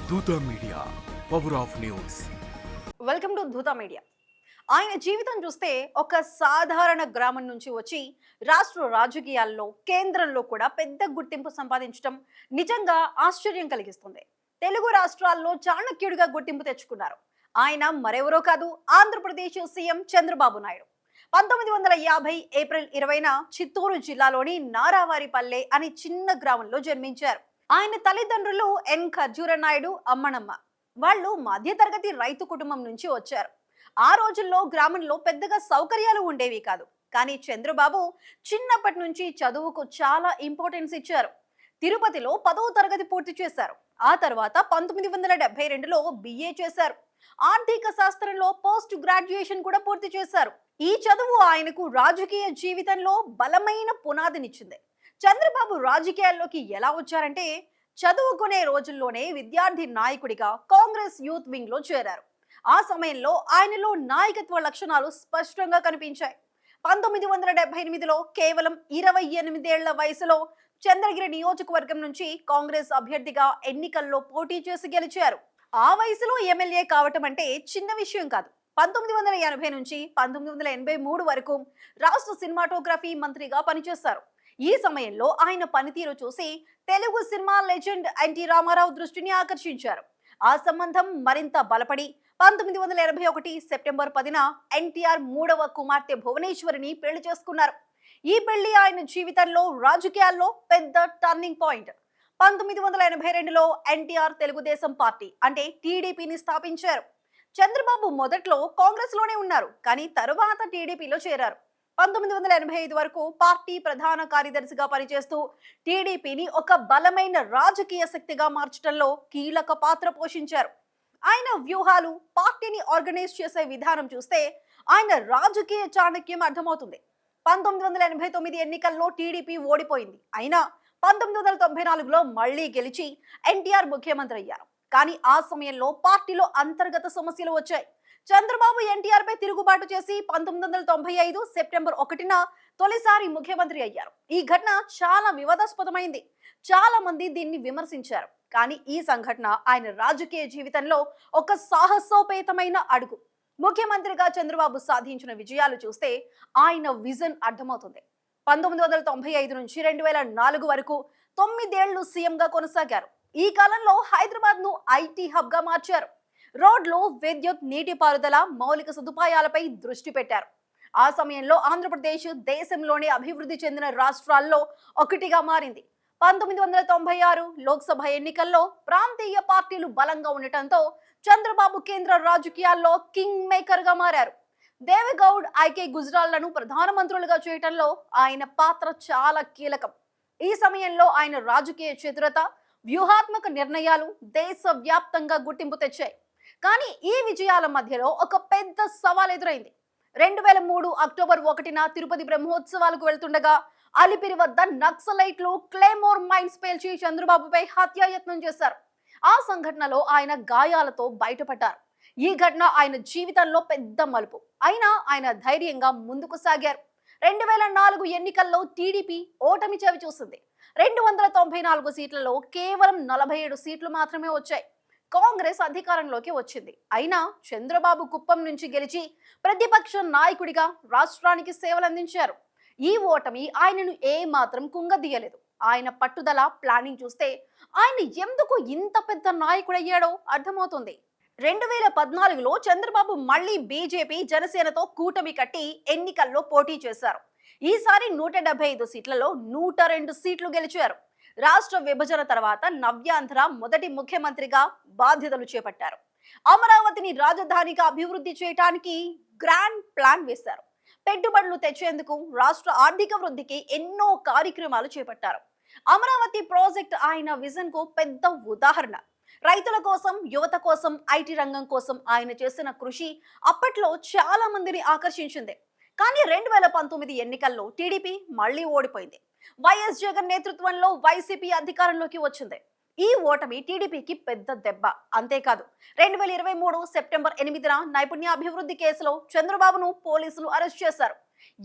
దూత media, power of news. Welcome to Dhootha media. ఆయన జీవితం చూస్తే ఒక సాధారణ గ్రామం నుంచి వచ్చి రాష్ట్ర రాజకీయాల్లో కేంద్రంలో కూడా పెద్ద గుర్తింపు సంపాదించడం నిజంగా ఆశ్చర్యం కలిగిస్తుంది. తెలుగు రాష్ట్రాల్లో చాణక్యుడిగా గుర్తింపు తెచ్చుకున్నారు. ఆయన మరెవరో కాదు, ఆంధ్రప్రదేశ్ సీఎం చంద్రబాబు నాయుడు. 1950 ఏప్రిల్ 20న చిత్తూరు జిల్లాలోని నారావారిపల్లె అనే చిన్న గ్రామంలో జన్మించారు. ఆయన తల్లిదండ్రులు ఎన్ ఖర్జూర నాయుడు, అమ్మనమ్మ. వాళ్ళు మధ్యతరగతి రైతు కుటుంబం నుంచి వచ్చారు. ఆ రోజుల్లో గ్రామంలో పెద్దగా సౌకర్యాలు ఉండేవి కాదు. కానీ చంద్రబాబు చిన్నప్పటి నుంచి చదువుకు చాలా ఇంపార్టెన్స్ ఇచ్చారు. తిరుపతిలో 10వ తరగతి పూర్తి చేశారు. ఆ తర్వాత 1972లో బిఏ చేశారు. ఆర్థిక శాస్త్రంలో పోస్ట్ గ్రాడ్యుయేషన్ కూడా పూర్తి చేశారు. ఈ చదువు ఆయనకు రాజకీయ జీవితంలో బలమైన పునాదినిచ్చింది. చంద్రబాబు రాజకీయాల్లోకి ఎలా వచ్చారంటే, చదువుకునే రోజుల్లోనే విద్యార్థి నాయకుడిగా కాంగ్రెస్ యూత్ వింగ్ లో చేరారు. ఆ సమయంలో ఆయనలో నాయకత్వ లక్షణాలు స్పష్టంగా కనిపించాయి. 1978లో కేవలం 28 ఏళ్ల వయసులో చంద్రగిరి నియోజకవర్గం నుంచి కాంగ్రెస్ అభ్యర్థిగా ఎన్నికల్లో పోటీ చేసి గెలిచారు. ఆ వయసులో ఎమ్మెల్యే కావటం అంటే చిన్న విషయం కాదు. 1980 నుంచి 1983 వరకు రాష్ట్ర సినిమాటోగ్రఫీ మంత్రిగా పనిచేశారు. ఈ సమయంలో ఆయన పనితీరు చూసి Telugu cinema legend NT Rama Rao దృష్టిని ఆకర్షించారు. ఆ సంబంధం మరింత బలపడి 1981 సెప్టెంబర్ 10న ఎన్టీఆర్ 3వ కుమార్తె భువనేశ్వరిని పెళ్లి చేసుకున్నారు. ఈ పెళ్లి ఆయన జీవితంలో రాజకీయాల్లో పెద్ద టర్నింగ్ పాయింట్. 1982లో ఎన్టీఆర్ తెలుగుదేశం పార్టీ అంటే టీడీపీని స్థాపించారు. చంద్రబాబు మొదట్లో కాంగ్రెస్ లోనే ఉన్నారు, కానీ తరువాత టీడీపీలో చేరారు. 1985 వరకు పార్టీ ప్రధాన కార్యదర్శిగా పనిచేస్తూ టీడీపీని ఒక బలమైన రాజకీయ శక్తిగా మార్చడంలో కీలక పాత్ర పోషించారు. ఆయన వ్యూహాలు, పార్టీని ఆర్గనైజ్ చేసే విధానం చూస్తే ఆయన రాజకీయ చాణక్యం అర్థమవుతుంది. 1989 ఎన్నికల్లో టీడీపీ ఓడిపోయింది. అయినా 1994లో మళ్లీ గెలిచి ఎన్టీఆర్ ముఖ్యమంత్రి అయ్యారు. కానీ ఆ సమయంలో పార్టీలో అంతర్గత సమస్యలు వచ్చాయి. చంద్రబాబు ఎన్టీఆర్ పై తిరుగుబాటు చేసి 1995 సెప్టెంబర్ 1న తొలిసారి ముఖ్యమంత్రి అయ్యారు. ఈ ఘటన చాలా వివాదాస్పదమైంది. చాలా మంది దీన్ని విమర్శించారు. కానీ ఈ సంఘటన ఆయన రాజకీయ జీవితంలో ఒక సాహసోపేతమైన అడుగు. ముఖ్యమంత్రిగా చంద్రబాబు సాధించిన విజయాలు చూస్తే ఆయన విజన్ అర్థమవుతుంది. 1995 నుంచి 2004 వరకు 9 ఏళ్లు సీఎంగా కొనసాగారు. ఈ కాలంలో హైదరాబాద్ ను ఐటీ హబ్ గా మార్చారు. రోడ్లు, విద్యుత్, నీటిపారుదల, మౌలిక సదుపాయాలపై దృష్టి పెట్టారు. ఆ సమయంలో ఆంధ్రప్రదేశ్ దేశంలోనే అభివృద్ధి చెందిన రాష్ట్రాల్లో ఒకటిగా మారింది. 1996 లోక్సభ ఎన్నికల్లో ప్రాంతీయ పార్టీలు బలంగా ఉండటంతో చంద్రబాబు కేంద్ర రాజకీయాల్లో కింగ్ మేకర్ గా మారారు. దేవేగౌడ్, ఐకే గుజరాల్లను ప్రధానమంత్రులుగా చేయటంలో ఆయన పాత్ర చాలా కీలకం. ఈ సమయంలో ఆయన రాజకీయ చతురత, వ్యూహాత్మక నిర్ణయాలు దేశవ్యాప్తంగా గుర్తింపు తెచ్చాయి. కానీ ఈ విజయాల మధ్యలో ఒక పెద్ద సవాల్ ఎదురైంది. 2003 అక్టోబర్ 1న తిరుపతి బ్రహ్మోత్సవాలకు వెళ్తుండగా అలిపిరి వద్ద నక్సలైట్లు క్లేమోర్ మైన్స్ పేల్చి చంద్రబాబుపై హత్యాయత్నం చేశారు. ఆ సంఘటనలో ఆయన గాయాలతో బయటపడ్డారు. ఈ ఘటన ఆయన జీవితంలో పెద్ద మలుపు. అయినా ఆయన ధైర్యంగా ముందుకు సాగారు. 2004 ఎన్నికల్లో టీడీపీ ఓటమి చవి చూసింది. 294 సీట్లలో కేవలం 47 సీట్లు మాత్రమే వచ్చాయి. కాంగ్రెస్ అధికారంలోకి వచ్చింది. అయినా చంద్రబాబు కుప్పం నుంచి గెలిచి ప్రతిపక్ష నాయకుడిగా రాష్ట్రానికి సేవలు అందించారు. ఈ ఓటమి ఆయనను ఏ మాత్రం కుంగదీయలేదు. ఆయన పట్టుదల, ప్లానింగ్ చూస్తే ఆయన ఎందుకు ఇంత పెద్ద నాయకుడయ్యాడో అర్థమవుతుంది. 2014లో చంద్రబాబు మళ్లీ బీజేపీ, జనసేనతో కూటమి కట్టి ఎన్నికల్లో పోటీ చేశారు. ఈసారి 175 సీట్లలో 102 సీట్లు గెలిచారు. రాష్ట్ర విభజన తర్వాత నవ్యాంధ్ర మొదటి ముఖ్యమంత్రిగా బాధ్యతలు చేపట్టారు. అమరావతిని రాజధానిగా అభివృద్ధి చేయడానికి గ్రాండ్ ప్లాన్ వేశారు. పెట్టుబడులు తెచ్చేందుకు, రాష్ట్ర ఆర్థిక వృద్ధికి ఎన్నో కార్యక్రమాలు చేపట్టారు. అమరావతి ప్రాజెక్ట్ ఆయన విజన్ కు పెద్ద ఉదాహరణ. రైతుల కోసం, యువత కోసం, ఐటీ రంగం కోసం ఆయన చేసిన కృషి అప్పట్లో చాలా మందిని ఆకర్షించింది. కానీ 2019 ఎన్నికల్లో టీడీపీ మళ్లీ ఓడిపోయింది. వైఎస్ జగన్ నేతృత్వంలో వైసీపీ అధికారంలోకి వచ్చింది. ఈ ఓటమి టీడీపీకి పెద్ద దెబ్బ. అంతేకాదు, 2023 సెప్టెంబర్ 8న నైపుణ్యాభివృద్ధి కేసులో చంద్రబాబును పోలీసులు అరెస్ట్ చేశారు.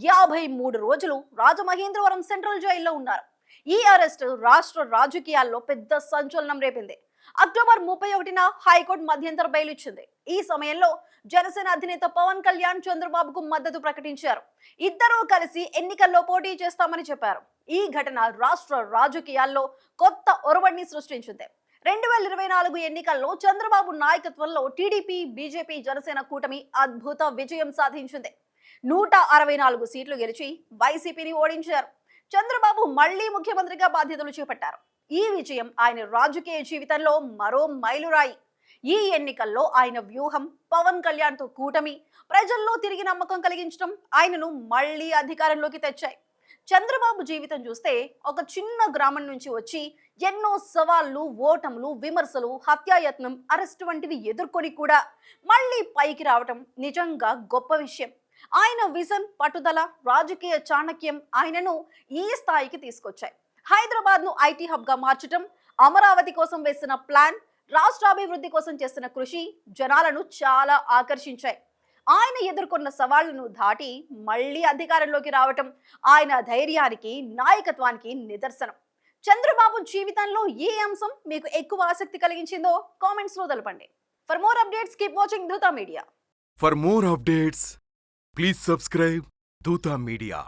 53 రోజులు రాజమహేంద్రవరం సెంట్రల్ జైల్లో ఉన్నారు. ఈ అరెస్ట్ రాష్ట్ర రాజకీయాల్లో పెద్ద సంచలనం రేపింది. అక్టోబర్ 31న హైకోర్టు మధ్యంతర బెయిల్ ఇచ్చింది. ఈ సమయంలో జనసేన అధినేత పవన్ కళ్యాణ్ చంద్రబాబుకు మద్దతు ప్రకటించారు. ఇద్దరూ కలిసి ఎన్నికల్లో పోటీ చేస్తామని చెప్పారు. ఈ ఘటన రాష్ట్ర రాజకీయాల్లో కొత్త ఒరవడిని సృష్టించింది. 2024 ఎన్నికల్లో చంద్రబాబు నాయకత్వంలో టీడీపీ, బీజేపీ, జనసేన కూటమి అద్భుత విజయం సాధించింది. 164 సీట్లు గెలిచి వైసీపీని ఓడించారు. చంద్రబాబు మళ్లీ ముఖ్యమంత్రిగా బాధ్యతలు చేపట్టారు. ఈ విజయం ఆయన రాజకీయ జీవితంలో మరో మైలురాయి. ఈ ఎన్నికల్లో ఆయన వ్యూహం, పవన్ కళ్యాణ్ తో కూటమి ప్రజల్లో తిరిగి నమ్మకం కలిగించడం ఆయనను మళ్లీ అధికారంలోకి తెచ్చాయి. చంద్రబాబు జీవితం చూస్తే ఒక చిన్న గ్రామం నుంచి వచ్చి ఎన్నో సవాళ్లు, ఓటములు, విమర్శలు, హత్యాయత్నం, అరెస్టు వంటివి ఎదుర్కొని కూడా మళ్లీ పైకి రావటం నిజంగా గొప్ప విషయం. ఆయన విజన్, పట్టుదల, రాజకీయ చాణక్యం ఆయనను ఈ స్థాయికి తీసుకొచ్చాయి. హైదరాబాద్ ను ఐటీ హబ్ గా మార్చడం, అమరావతి కోసం వేసిన ప్లాన్, రాష్ట్ర అభివృద్ధి కోసం చేసిన కృషి జనాలను చాలా ఆకర్షించాయి. ఆయన ఎదుర్కొన్న సవాళ్లను దాటి మళ్లీ అధికారంలోకి రావటం ఆయన ధైర్యానికి, నాయకత్వానికి నిదర్శనం. చంద్రబాబు జీవితంలో ఏ అంశం మీకు ఎక్కువ ఆసక్తి కలిగించిందో కామెంట్స్ లో తెలపండి. For more updates keep watching Dootha media. For more updates, please subscribe Duta Media.